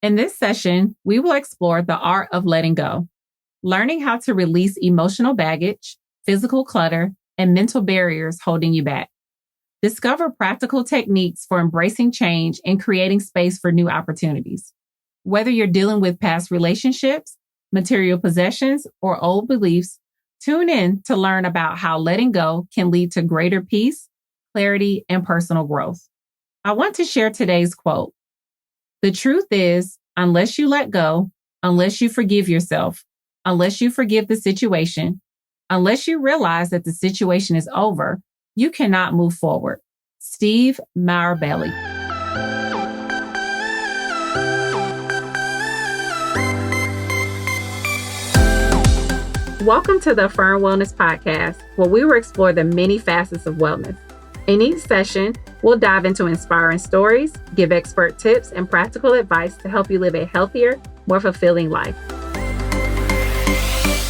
In this session, we will explore the art of letting go, learning how to release emotional baggage, physical clutter, and mental barriers holding you back. Discover practical techniques for embracing change and creating space for new opportunities. Whether you're dealing with past relationships, material possessions, or old beliefs, tune in to learn about how letting go can lead to greater peace, clarity, and personal growth. I want to share today's quote. The truth is, unless you let go, unless you forgive yourself, unless you forgive the situation, unless you realize that the situation is over, you cannot move forward. Steve Marabelli. Welcome to the Affirm Wellness Podcast, where we will explore the many facets of wellness. In each session, we'll dive into inspiring stories, give expert tips, and practical advice to help you live a healthier, more fulfilling life.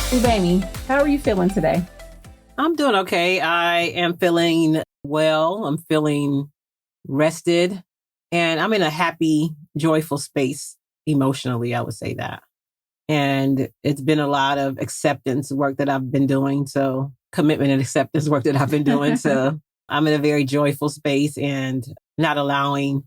Gbubemi, how are you feeling today? I'm doing okay. I am feeling well. I'm feeling rested, and I'm in a happy, joyful space emotionally, I would say that. And it's been a lot of acceptance work that I've been doing. So commitment and acceptance work that I've been doing. So I'm in a very joyful space and not allowing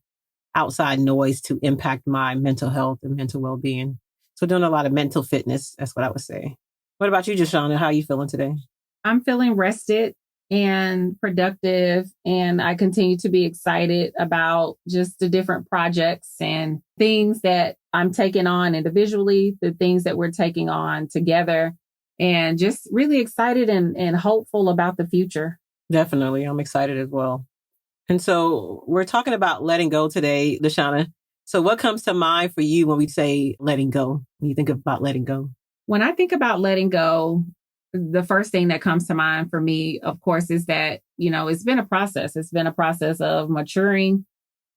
outside noise to impact my mental health and mental well-being. So doing a lot of mental fitness. That's what I would say. What about you, DeShona? How are you feeling today? I'm feeling rested and productive, and I continue to be excited about just the different projects and things that I'm taking on individually, the things that we're taking on together, and just really excited and hopeful about the future. Definitely. I'm excited as well. And so we're talking about letting go today, DeShona. So what comes to mind for you when we say letting go, when you think about letting go? When I think about letting go, the first thing that comes to mind for me, of course, is that, it's been a process. It's been a process of maturing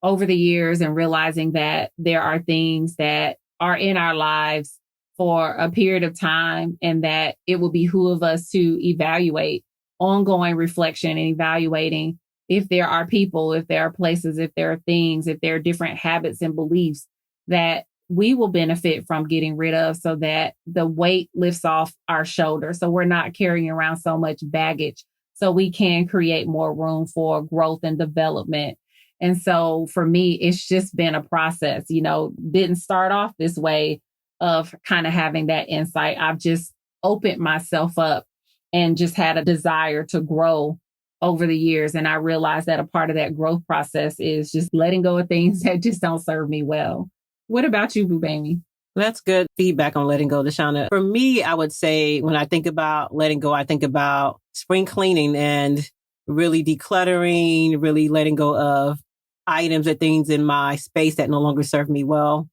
over the years and realizing that there are things that are in our lives for a period of time and that it will behoove us to evaluate ongoing reflection and evaluating if there are people, if there are places, if there are things, if there are different habits and beliefs that we will benefit from getting rid of so that the weight lifts off our shoulders. So we're not carrying around so much baggage so we can create more room for growth and development. And so for me, it's just been a process, didn't start off this way of kind of having that insight. I've just opened myself up and just had a desire to grow over the years. And I realized that a part of that growth process is just letting go of things that just don't serve me well. What about you, Gbubemi? That's good feedback on letting go, DeShona. For me, I would say when I think about letting go, I think about spring cleaning and really decluttering, really letting go of items or things in my space that no longer serve me well.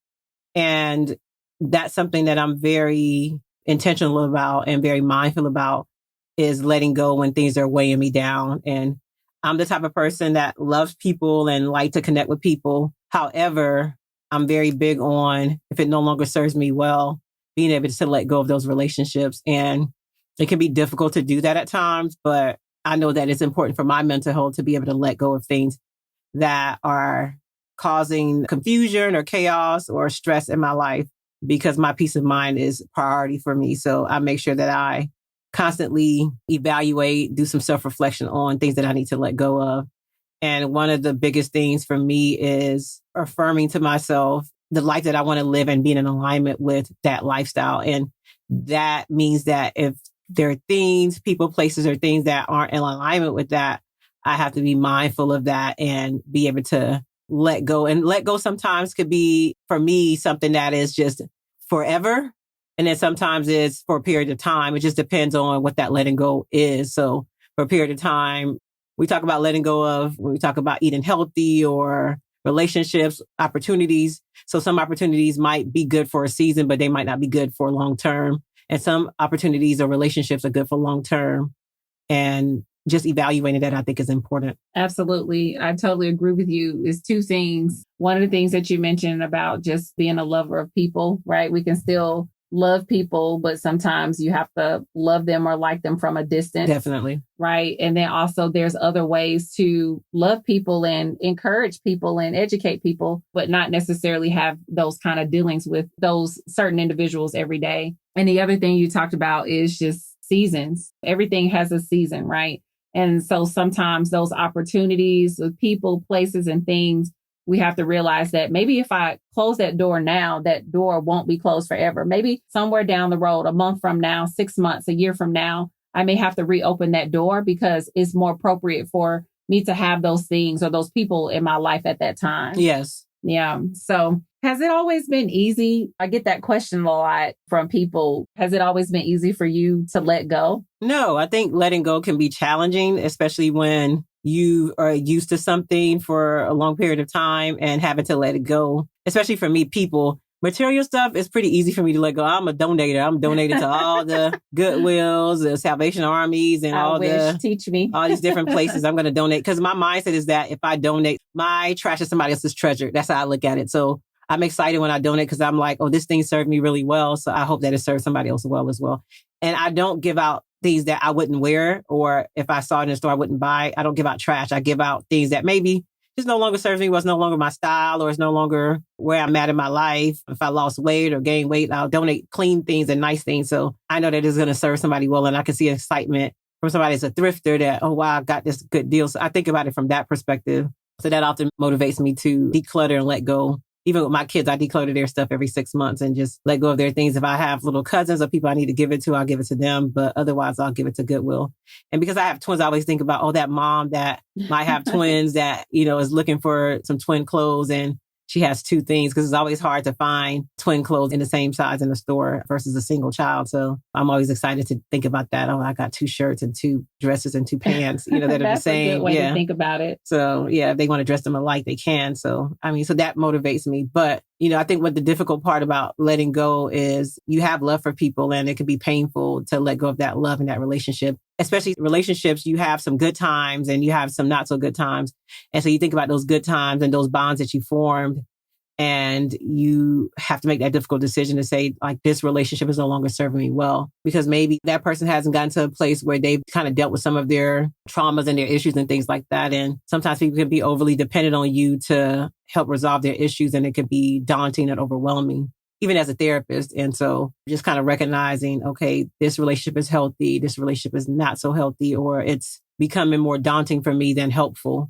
And that's something that I'm very intentional about and very mindful about, is letting go when things are weighing me down. And I'm the type of person that loves people and like to connect with people. However, I'm very big on, if it no longer serves me well, being able to let go of those relationships. And it can be difficult to do that at times, but I know that it's important for my mental health to be able to let go of things that are causing confusion or chaos or stress in my life, because my peace of mind is priority for me. So I make sure that I constantly evaluate, do some self-reflection on things that I need to let go of. And one of the biggest things for me is affirming to myself the life that I want to live and being in alignment with that lifestyle. And that means that if there are things, people, places, or things that aren't in alignment with that, I have to be mindful of that and be able to let go. And let go sometimes could be, for me, something that is just forever. And then sometimes it's for a period of time. It just depends on what that letting go is. So for a period of time, we talk about letting go of when we talk about eating healthy or relationships, opportunities. So some opportunities might be good for a season, but they might not be good for long term. And some opportunities or relationships are good for long term. And just evaluating that, I think, is important. Absolutely. I totally agree with you. It's two things. One of the things that you mentioned about just being a lover of people, right? We can still love people, but sometimes you have to love them or like them from a distance. Definitely. Right. And then also there's other ways to love people and encourage people and educate people, but not necessarily have those kind of dealings with those certain individuals every day. And the other thing you talked about is just seasons. Everything has a season, right? And so sometimes those opportunities with people, places, and things, we have to realize that maybe if I close that door now, that door won't be closed forever. Maybe somewhere down the road, a month from now, 6 months, a year from now, I may have to reopen that door because it's more appropriate for me to have those things or those people in my life at that time. Yes. Yeah. So has it always been easy? I get that question a lot from people. Has it always been easy for you to let go? No, I think letting go can be challenging, especially when you are used to something for a long period of time and having to let it go. Especially for me, people, material stuff is pretty easy for me to let go. I'm a donator. I'm donated to all the Goodwills, the Salvation Armies, and teach me all these different places I'm going to donate. Because my mindset is that if I donate, my trash is somebody else's treasure. That's how I look at it. So I'm excited when I donate because I'm like, oh, this thing served me really well. So I hope that it serves somebody else well as well. And I don't give out things that I wouldn't wear, or if I saw it in the store, I wouldn't buy. I don't give out trash. I give out things that maybe just no longer serves me, was no longer my style, or is no longer where I'm at in my life. If I lost weight or gained weight, I'll donate clean things and nice things. So I know that it's going to serve somebody well. And I can see excitement from somebody that's a thrifter that, oh, wow, I got this good deal. So I think about it from that perspective. So that often motivates me to declutter and let go. Even with my kids, I declutter their stuff every 6 months and just let go of their things. If I have little cousins or people I need to give it to, I'll give it to them. But otherwise, I'll give it to Goodwill. And because I have twins, I always think about, oh, that mom that might have twins that, is looking for some twin clothes and she has two things, because it's always hard to find twin clothes in the same size in the store versus a single child. So I'm always excited to think about that. Oh, I got 2 shirts and 2 dresses and 2 pants, that are the same. That's a good way to think about it. So yeah, if they want to dress them alike, they can. So, so that motivates me. But, I think what the difficult part about letting go is you have love for people and it can be painful to let go of that love and that relationship. Especially relationships, you have some good times and you have some not so good times. And so you think about those good times and those bonds that you formed, and you have to make that difficult decision to say, like, this relationship is no longer serving me well, because maybe that person hasn't gotten to a place where they've kind of dealt with some of their traumas and their issues and things like that. And sometimes people can be overly dependent on you to help resolve their issues, and it could be daunting and overwhelming, even as a therapist. And so just kind of recognizing, okay, this relationship is healthy, this relationship is not so healthy, or it's becoming more daunting for me than helpful.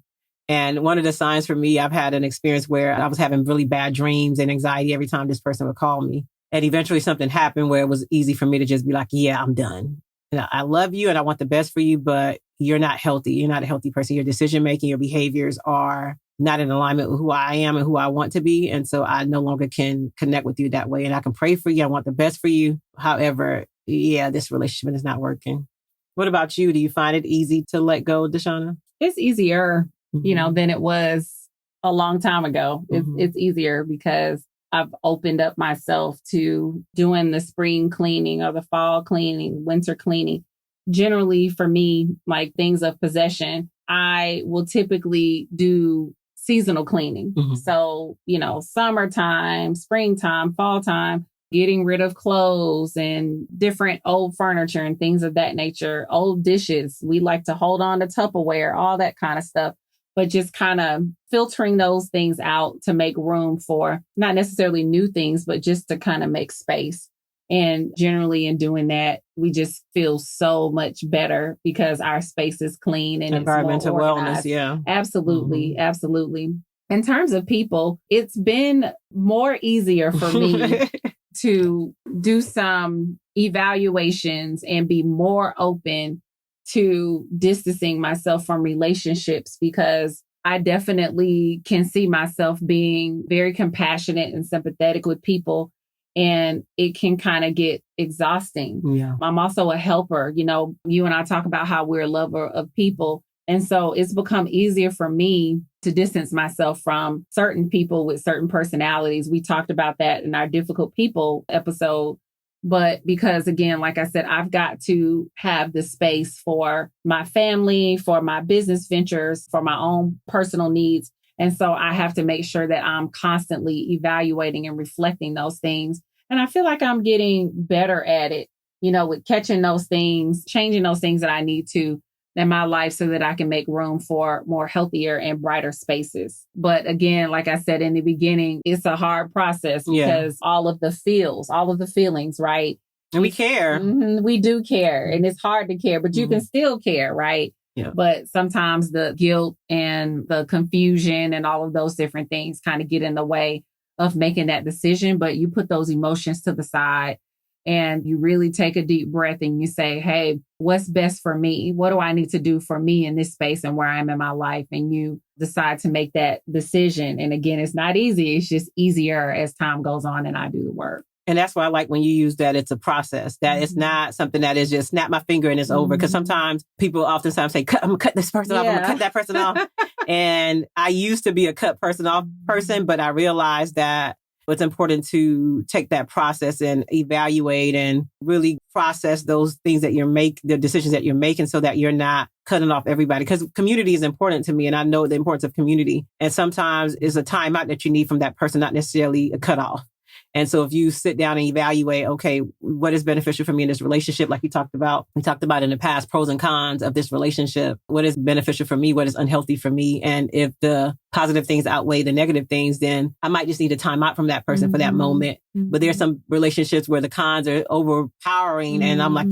And one of the signs for me, I've had an experience where I was having really bad dreams and anxiety every time this person would call me. And eventually something happened where it was easy for me to just be like, yeah, I'm done. I love you and I want the best for you, but you're not healthy. You're not a healthy person. Your decision making, your behaviors are not in alignment with who I am and who I want to be. And so I no longer can connect with you that way. And I can pray for you. I want the best for you. However, yeah, this relationship is not working. What about you? Do you find it easy to let go, DeShona? It's easier, than it was a long time ago. It's easier because I've opened up myself to doing the spring cleaning or the fall cleaning, winter cleaning. Generally, for me, like things of possession, I will typically do seasonal cleaning. So, summertime, springtime, fall time, getting rid of clothes and different old furniture and things of that nature, old dishes. We like to hold on to Tupperware, all that kind of stuff, but just kind of filtering those things out to make room for not necessarily new things, but just to kind of make space. And generally in doing that, we just feel so much better because our space is clean and environmental it's more wellness. Yeah, absolutely. Absolutely. In terms of people, it's been more easier for me to do some evaluations and be more open to distancing myself from relationships, because I definitely can see myself being very compassionate and sympathetic with people, and it can kind of get exhausting. Yeah. I'm also a helper. You and I talk about how we're a lover of people. And so it's become easier for me to distance myself from certain people with certain personalities. We talked about that in our difficult people episode. But because, again, like I said, I've got to have the space for my family, for my business ventures, for my own personal needs. And so I have to make sure that I'm constantly evaluating and reflecting those things. And I feel like I'm getting better at it, with catching those things, changing those things that I need to in my life so that I can make room for more healthier and brighter spaces. But again, like I said in the beginning, it's a hard process because all of the feelings, right? And we care. We do care. And it's hard to care, but you can still care, right? Yeah. But sometimes the guilt and the confusion and all of those different things kind of get in the way of making that decision. But you put those emotions to the side and you really take a deep breath and you say, hey, what's best for me? What do I need to do for me in this space and where I'm in my life? And you decide to make that decision. And again, it's not easy. It's just easier as time goes on and I do the work. And that's why I like when you use that it's a process, that it's not something that is just snap my finger and it's over. Because sometimes people oftentimes say, I'm going to cut this person off. I'm going to cut that person off. And I used to be a cut person off person, but I realized that it's important to take that process and evaluate and really process those things that the decisions that you're making so that you're not cutting off everybody. Because community is important to me and I know the importance of community. And sometimes it's a timeout that you need from that person, not necessarily a cutoff. And so if you sit down and evaluate, okay, what is beneficial for me in this relationship? Like we talked about in the past, pros and cons of this relationship. What is beneficial for me? What is unhealthy for me? And if the positive things outweigh the negative things, then I might just need a time out from that person for that moment. But there's some relationships where the cons are overpowering and I'm like,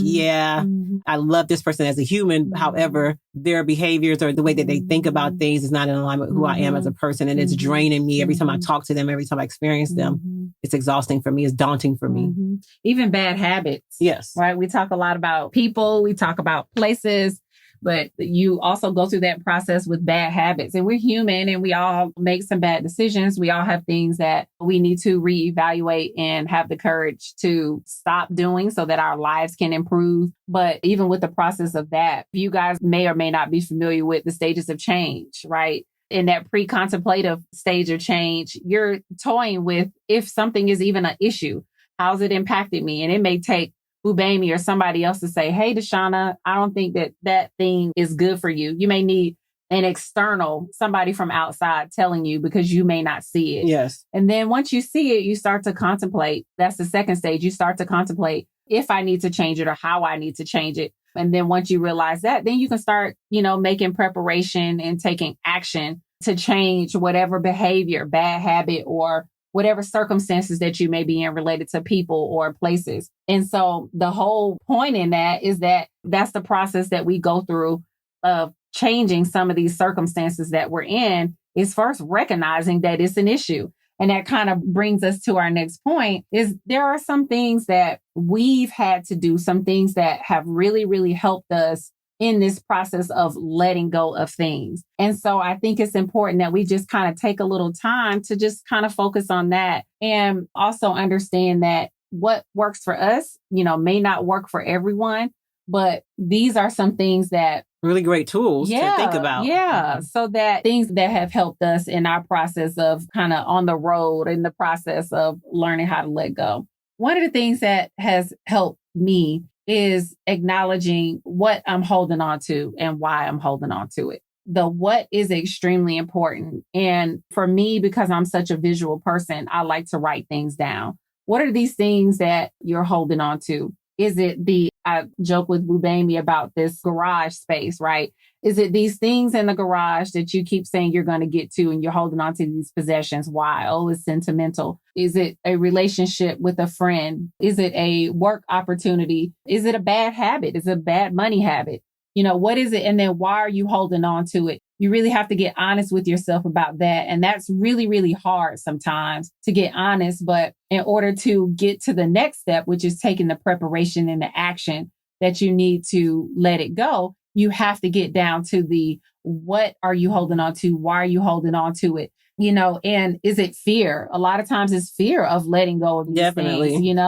I love this person as a human. However, their behaviors or the way that they think about things is not in alignment with who I am as a person. And it's draining me every time I talk to them, every time I experience them. It's exhausting for me. It's daunting for me. Even bad habits. Yes. Right. We talk a lot about people. We talk about places. But you also go through that process with bad habits. And we're human and we all make some bad decisions. We all have things that we need to reevaluate and have the courage to stop doing so that our lives can improve. But even with the process of that, you guys may or may not be familiar with the stages of change, right? In that pre-contemplative stage of change, you're toying with if something is even an issue, how's it impacted me? And it may take Gbubemi or somebody else to say, hey, DeShona, I don't think that thing is good for you. You may need an external, somebody from outside telling you because you may not see it. Yes. And then once you see it, you start to contemplate. That's the second stage. You start to contemplate if I need to change it or how I need to change it. And then once you realize that, then you can start, making preparation and taking action to change whatever behavior, bad habit, or whatever circumstances that you may be in related to people or places. And so the whole point in that is that that's the process that we go through of changing some of these circumstances that we're in is first recognizing that it's an issue. And that kind of brings us to our next point is there are some things that we've had to do, some things that have really, really helped us in this process of letting go of things. And so I think it's important that we just kind of take a little time to just kind of focus on that and also understand that what works for us, may not work for everyone, but these are some things that really great tools to think about. Yeah. So that things that have helped us in our process of kind of on the road in the process of learning how to let go. One of the things that has helped me is acknowledging what I'm holding on to and why I'm holding on to it. The what is extremely important. And for me, because I'm such a visual person, I like to write things down. What are these things that you're holding on to? Is it I joke with Gbubemi about this garage space, right? Is it these things in the garage that you keep saying you're going to get to and you're holding on to these possessions? Why? Oh, it's sentimental. Is it a relationship with a friend? Is it a work opportunity? Is it a bad habit? Is it a bad money habit? What is it? And then why are you holding on to it? You really have to get honest with yourself about that. And that's really, really hard sometimes to get honest. But in order to get to the next step, which is taking the preparation and the action that you need to let it go, you have to get down to the what are you holding on to? Why are you holding on to it? And is it fear? A lot of times it's fear of letting go of these things,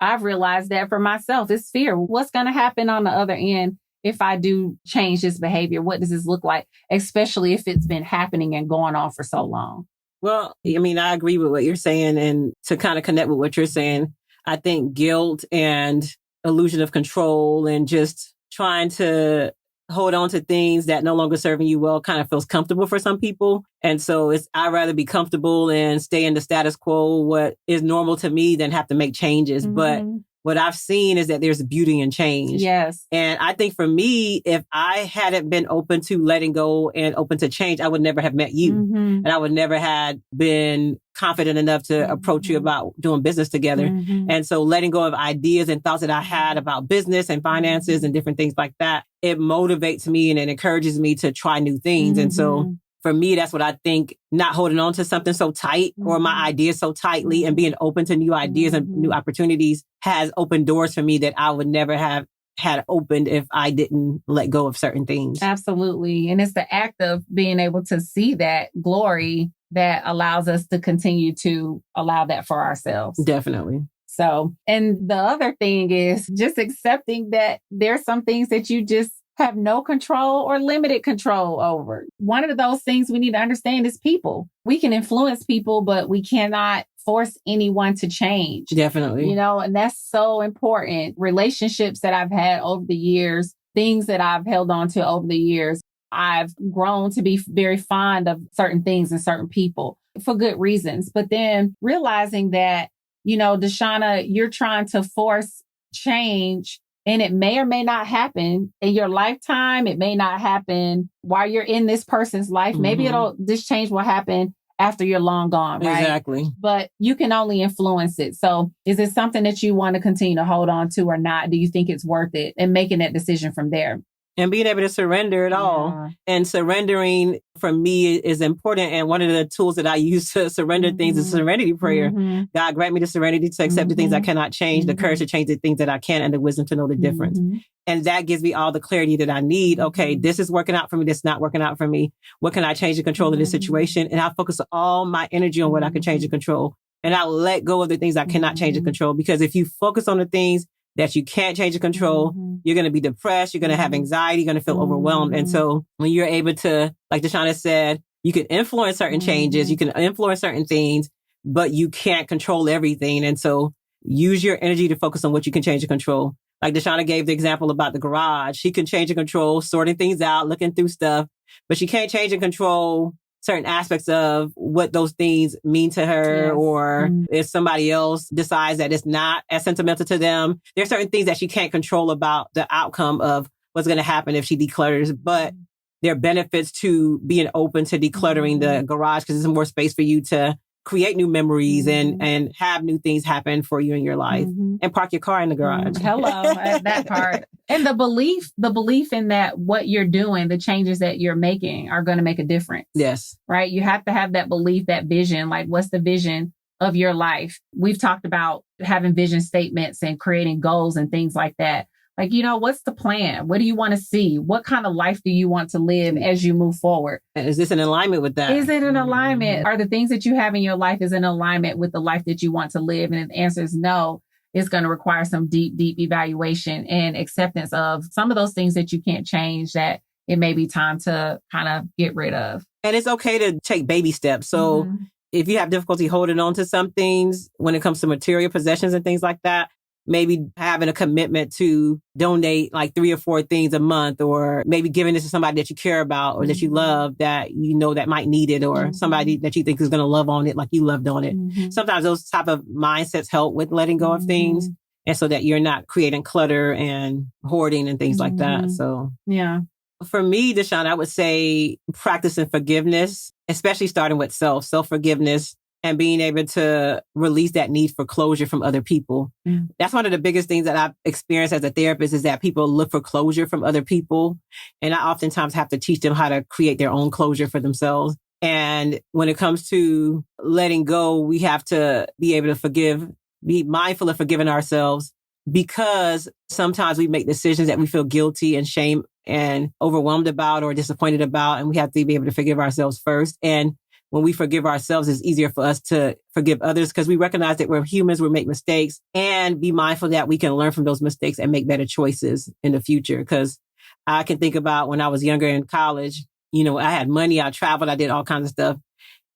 I've realized that for myself. It's fear. What's going to happen on the other end if I do change this behavior? What does this look like? Especially if it's been happening and going on for so long. Well, I agree with what you're saying. And to kind of connect with what you're saying, I think guilt and illusion of control and just trying to hold on to things that no longer serving you well kind of feels comfortable for some people. And so I'd rather be comfortable and stay in the status quo, what is normal to me, than have to make changes. But what I've seen is that there's beauty in change. Yes. And I think for me, if I hadn't been open to letting go and open to change, I would never have met you. And I would never have been confident enough to approach you about doing business together. And so letting go of ideas and thoughts that I had about business and finances and different things like that, it motivates me and it encourages me to try new things. And so for me, that's what I think, not holding on to something so tight or my ideas so tightly and being open to new ideas and new opportunities has opened doors for me that I would never have had opened if I didn't let go of certain things. Absolutely. And it's the act of being able to see that glory that allows us to continue to allow that for ourselves. Definitely. So, and the other thing is just accepting that there's some things that you just have no control or limited control over. One of those things we need to understand is people. We can influence people, but we cannot force anyone to change. Definitely. You know, and that's so important. Relationships that I've had over the years, things that I've held on to over the years, I've grown to be very fond of certain things and certain people for good reasons. But then realizing that, you know, DeShona, you're trying to force change, and it may or may not happen in your lifetime. It may not happen while you're in this person's life. Maybe this change will happen after you're long gone, right? Exactly. But you can only influence it. So is it something that you want to continue to hold on to or not? Do you think it's worth it? And making that decision from there. And being able to surrender it all. And surrendering for me is important. And one of the tools that I use to surrender things is serenity prayer. God grant me the serenity to accept the things I cannot change, the courage to change the things that I can, and the wisdom to know the difference. And that gives me all the clarity that I need. Okay, this is working out for me. This is not working out for me. What can I change and control in this situation? And I focus all my energy on what I can change and control. And I let go of the things I cannot change and control. Because if you focus on the things that you can't change and control, you're going to be depressed. You're going to have anxiety. You're going to feel overwhelmed. And so when you're able to, like DeShona said, you can influence certain changes. You can influence certain things, but you can't control everything. And so use your energy to focus on what you can change and control. Like DeShona gave the example about the garage. She can change and control sorting things out, looking through stuff, but she can't change and control certain aspects of what those things mean to her, or if somebody else decides that it's not as sentimental to them. There's certain things that she can't control about the outcome of what's going to happen if she declutters, but there are benefits to being open to decluttering the garage because there's more space for you to create new memories and have new things happen for you in your life and park your car in the garage. Hello, that part. And the belief in that what you're doing, the changes that you're making are going to make a difference. Yes. Right. You have to have that belief, that vision. Like, what's the vision of your life? We've talked about having vision statements and creating goals and things like that. Like, you know, what's the plan? What do you want to see? What kind of life do you want to live as you move forward? And is this in alignment with that? Is it in alignment? Are the things that you have in your life is in alignment with the life that you want to live? And if the answer is no, it's going to require some deep, deep evaluation and acceptance of some of those things that you can't change, that it may be time to kind of get rid of. And it's okay to take baby steps. So if you have difficulty holding on to some things when it comes to material possessions and things like that, maybe having a commitment to donate like 3 or 4 things a month, or maybe giving this to somebody that you care about or that you love, that you know that might need it, or somebody that you think is going to love on it like you loved on it. Sometimes those type of mindsets help with letting go of things, and so that you're not creating clutter and hoarding and things like that. So yeah. For me, DeShona, I would say practicing forgiveness, especially starting with self-forgiveness, and being able to release that need for closure from other people. That's one of the biggest things that I've experienced as a therapist, is that people look for closure from other people. And I oftentimes have to teach them how to create their own closure for themselves. And when it comes to letting go, we have to be able to forgive, be mindful of forgiving ourselves, because sometimes we make decisions that we feel guilty and shame and overwhelmed about or disappointed about. And we have to be able to forgive ourselves first. And when we forgive ourselves, it's easier for us to forgive others, because we recognize that we're humans, we make mistakes, and be mindful that we can learn from those mistakes and make better choices in the future. Because I can think about when I was younger in college, you know, I had money, I traveled, I did all kinds of stuff.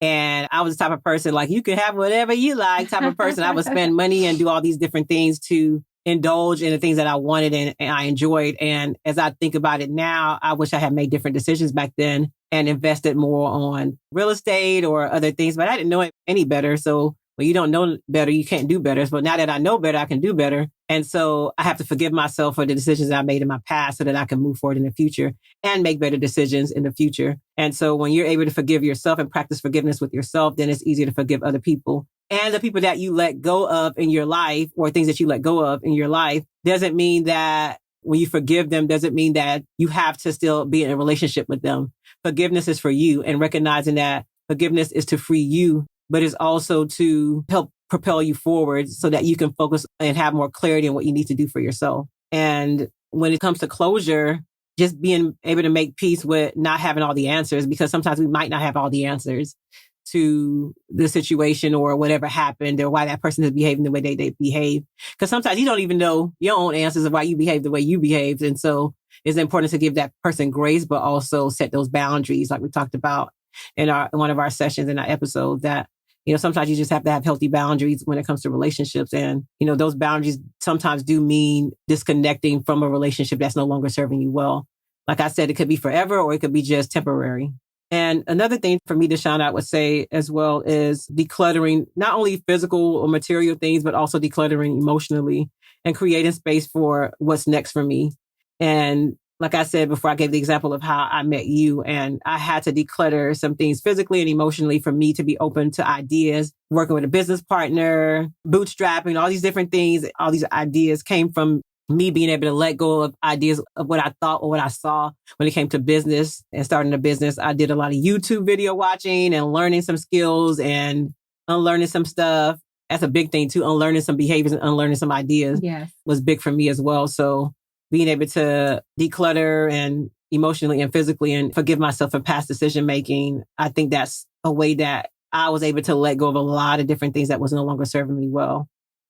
And I was the type of person, like, you can have whatever you like type of person. I would spend money and do all these different things to indulge in the things that I wanted and I enjoyed. And as I think about it now, I wish I had made different decisions back then and invested more on real estate or other things, but I didn't know it any better. So when you don't know better, you can't do better. But now that I know better, I can do better. And so I have to forgive myself for the decisions I made in my past so that I can move forward in the future and make better decisions in the future. And so when you're able to forgive yourself and practice forgiveness with yourself, then it's easier to forgive other people. And the people that you let go of in your life or things that you let go of in your life doesn't mean that when you forgive them, doesn't mean that you have to still be in a relationship with them. Forgiveness is for you, and recognizing that forgiveness is to free you, but it's also to help propel you forward so that you can focus and have more clarity on what you need to do for yourself. And when it comes to closure, just being able to make peace with not having all the answers, because sometimes we might not have all the answers to the situation or whatever happened or why that person is behaving the way they behave. Because sometimes you don't even know your own answers of why you behave the way you behaved. And so it's important to give that person grace, but also set those boundaries like we talked about in one of our sessions in our episode that, sometimes you just have to have healthy boundaries when it comes to relationships. And, those boundaries sometimes do mean disconnecting from a relationship that's no longer serving you well. Like I said, it could be forever or it could be just temporary. And another thing for me, DeShona, I would say as well is decluttering not only physical or material things, but also decluttering emotionally and creating space for what's next for me. And like I said before, I gave the example of how I met you, and I had to declutter some things physically and emotionally for me to be open to ideas, working with a business partner, bootstrapping, all these different things. All these ideas came from me being able to let go of ideas of what I thought or what I saw when it came to business and starting a business. I did a lot of YouTube video watching and learning some skills and unlearning some stuff. That's a big thing too. Unlearning some behaviors and unlearning some ideas was big for me as well. So being able to declutter and emotionally and physically and forgive myself for past decision making, I think that's a way that I was able to let go of a lot of different things that was no longer serving me well.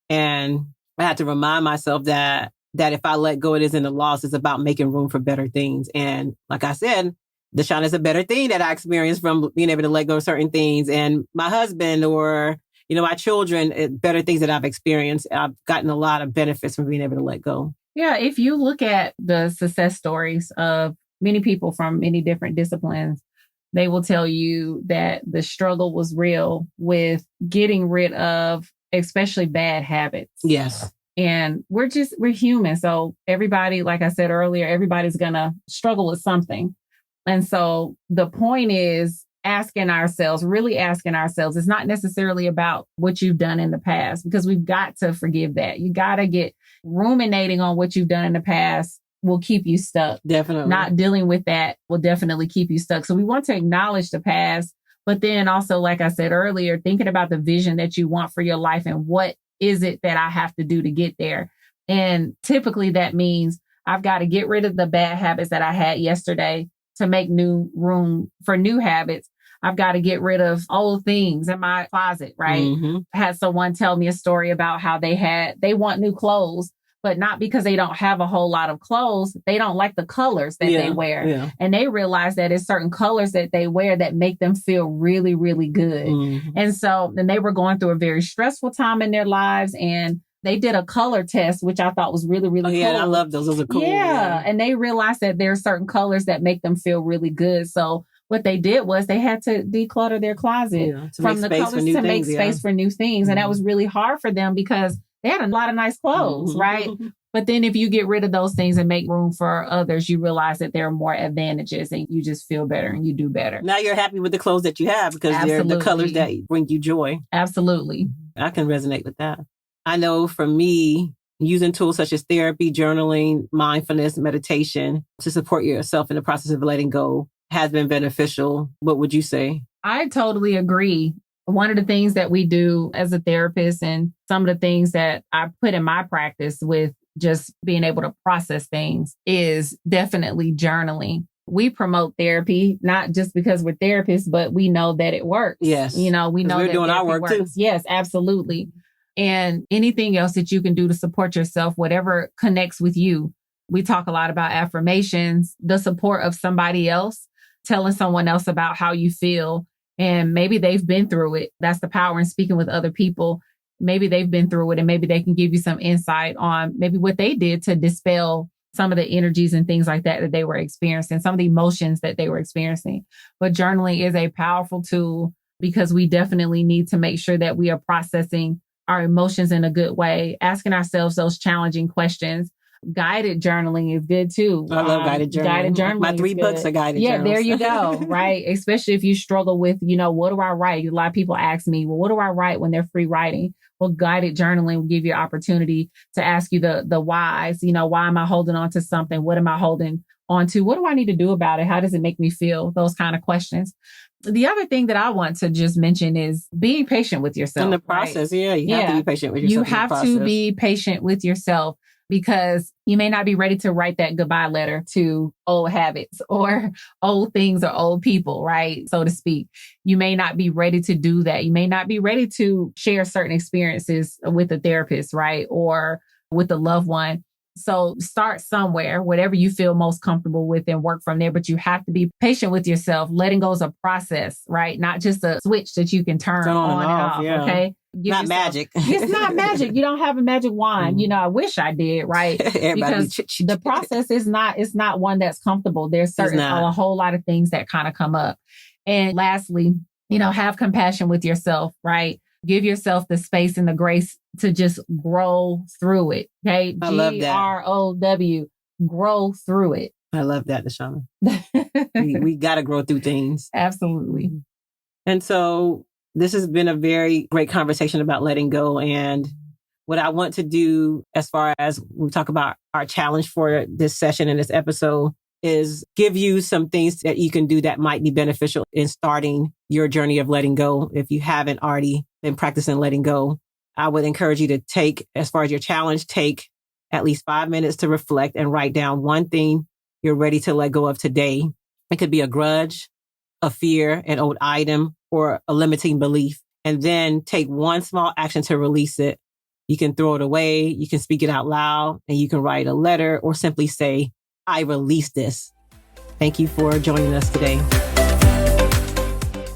And I had to remind myself that if I let go, it isn't a loss. It's about making room for better things. And like I said, DeShona is a better thing that I experienced from being able to let go of certain things. And my husband or, my children, better things that I've experienced. I've gotten a lot of benefits from being able to let go. Yeah, if you look at the success stories of many people from many different disciplines, they will tell you that the struggle was real with getting rid of especially bad habits. Yes. And we're human. So everybody, like I said earlier, everybody's going to struggle with something. And so the point is really asking ourselves, it's not necessarily about what you've done in the past, because we've got to forgive that. You got to get ruminating on what you've done in the past will keep you stuck. Definitely. Not dealing with that will definitely keep you stuck. So we want to acknowledge the past, but then also, like I said earlier, thinking about the vision that you want for your life and what is it that I have to do to get there. And typically that means I've got to get rid of the bad habits that I had yesterday to make new room for new habits. I've got to get rid of old things in my closet, right? Mm-hmm. I had someone tell me a story about how they want new clothes, but not because they don't have a whole lot of clothes. They don't like the colors that they wear. Yeah. And they realize that it's certain colors that they wear that make them feel really, really good. Mm-hmm. And so then they were going through a very stressful time in their lives, and they did a color test, which I thought was really, really cool. Yeah, I love those. Those are cool. Yeah. And they realized that there are certain colors that make them feel really good. So what they did was they had to declutter their closet from the colors to make space for new things. Mm-hmm. And that was really hard for them because they had a lot of nice clothes, mm-hmm. right? But then if you get rid of those things and make room for others, you realize that there are more advantages and you just feel better and you do better. Now you're happy with the clothes that you have because they're the colors that bring you joy. Absolutely. I can resonate with that. I know for me, using tools such as therapy, journaling, mindfulness, meditation to support yourself in the process of letting go has been beneficial. What would you say? I totally agree. One of the things that we do as a therapist and some of the things that I put in my practice with just being able to process things is definitely journaling. We promote therapy, not just because we're therapists, but we know that it works. Yes. We know we're that doing our work works. too. Yes, absolutely. And anything else that you can do to support yourself, whatever connects with you. We talk a lot about affirmations, the support of somebody else, telling someone else about how you feel. And maybe they've been through it. That's the power in speaking with other people maybe they've been through it and maybe they can give you some insight on maybe what they did to dispel some of the energies and things like that they were experiencing, some of the emotions that they were experiencing. But journaling is a powerful tool because we definitely need to make sure that we are processing our emotions in a good way, asking ourselves those challenging questions. Guided journaling is good too. I love guided journaling. Guided journaling. My 3 books are guided Yeah, journals. there you go. Right. Especially if you struggle with, what do I write? A lot of people ask me, well, what do I write when they're free writing? Well, guided journaling will give you an opportunity to ask you the whys. Why am I holding on to something? What am I holding on to? What do I need to do about it? How does it make me feel? Those kind of questions. The other thing that I want to just mention is being patient with yourself. In the process, right? You have to be patient with yourself. You have to be patient with yourself because you may not be ready to write that goodbye letter to old habits or old things or old people, right? So to speak. You may not be ready to do that. You may not be ready to share certain experiences with a therapist, right? Or with a loved one. So start somewhere, whatever you feel most comfortable with and work from there. But you have to be patient with yourself. Letting go is a process, right? Not just a switch that you can turn on and off. Yeah. Okay. Not magic. It's not magic. You don't have a magic wand. I wish I did, right? Because the process is not one that's comfortable. There's a whole lot of things that kind of come up. And lastly, have compassion with yourself, right? Give yourself the space and the grace to just grow through it. Okay. I love that. GROW, grow through it. I love that, DeShona. we got to grow through things. Absolutely. And so this has been a very great conversation about letting go. And what I want to do as far as we talk about our challenge for this session and this episode is give you some things that you can do that might be beneficial in starting your journey of letting go. If you haven't already been practicing letting go, I would encourage you to take at least 5 minutes to reflect and write down one thing you're ready to let go of today. It could be a grudge, a fear, an old item, or a limiting belief. And then take one small action to release it. You can throw it away, you can speak it out loud, and you can write a letter or simply say, I release this. Thank you for joining us today.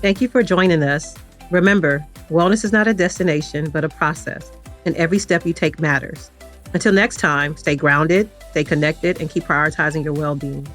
Thank you for joining us. Remember, wellness is not a destination, but a process, and every step you take matters. Until next time, stay grounded, stay connected, and keep prioritizing your well-being.